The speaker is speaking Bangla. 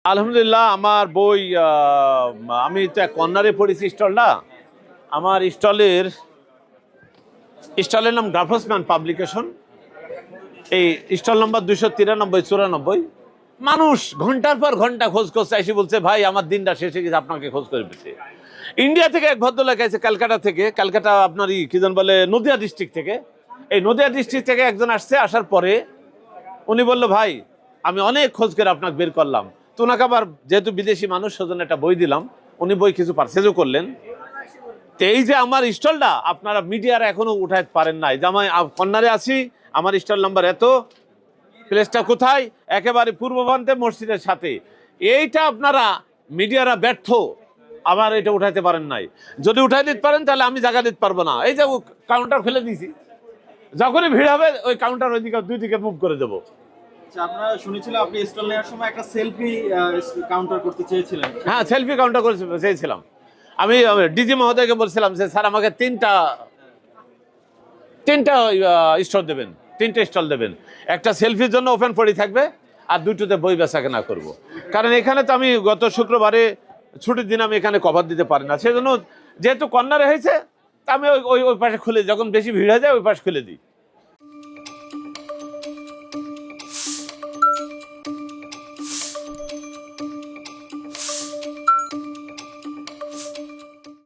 আলহামদুলিল্লাহ আমার বই আমি তো এক কর্নারে পড়েছি স্টলটা। আমার স্টলের নাম গ্রাফসম্যান পাবলিকেশন। এই স্টল নম্বর 293-94। মানুষ ঘন্টার পর ঘন্টা খোঁজ করছে, এসে বলছে ভাই আমার দিনটা শেষ হয়ে গেছে, আপনাকে খোঁজ করে পেয়েছে। ইন্ডিয়া থেকে এক ভদ্রলোক আছে ক্যালকাটা থেকে, ক্যালকাটা আপনার কি যেন বলে নদিয়া ডিস্ট্রিক্ট থেকে। এই নদিয়া ডিস্ট্রিক্ট থেকে একজন আসছে, আসার পরে উনি বলল ভাই আমি অনেক খোঁজ করে আপনাকে বের করলাম। তো ওনাকে আবার যেহেতু বিদেশি মানুষ সেজন্য একটা বই দিলাম, উনি বই কিছু পারচেজও করলেন। তো এই যে আমার স্টলটা আপনারা মিডিয়ার এখনো উঠাতে পারেন নাই, যে আমি কর্নারে আছি, আমার স্টল নাম্বার এত, প্লেসটা কোথায়, একেবারে পূর্বপ্রান্তে মসজিদের সাথে। এইটা আপনারা মিডিয়ারা ব্যর্থ, আবার এটা উঠাইতে পারেন নাই। যদি উঠাই দিতে পারেন তাহলে আমি জায়গা দিতে পারবো না। এই যে কাউন্টার ফেলে দিয়েছি, যখনই ভিড় হবে ওই কাউন্টার ওইদিকে দুই দিকে মুভ করে দেবো। আপনারা শুনেছিলাম আপনি স্টল নেওয়ার সময় একটা সেলফি কাউন্টার করতে চেয়েছিলেন। হ্যাঁ, সেলফি কাউন্টার করে চেয়েছিলাম। আমি ডিজি মহোদয়কে বলছিলাম যে স্যার আমাকে তিনটা স্টল দেবেন, তিনটে স্টল দেবেন। একটা সেলফির জন্য ওপেন পড়ি থাকবে, আর দুটোতে বই বেচা কেনা করবো। কারণ এখানে তো আমি গত শুক্রবারে ছুটির দিন আমি এখানে কভার দিতে পারি না, সেজন্য যেহেতু কর্নারে হয়েছে তা আমি ওই ওই পাশে খুলে, যখন বেশি ভিড় হয়ে যায় ওই পাশে খুলে দিই।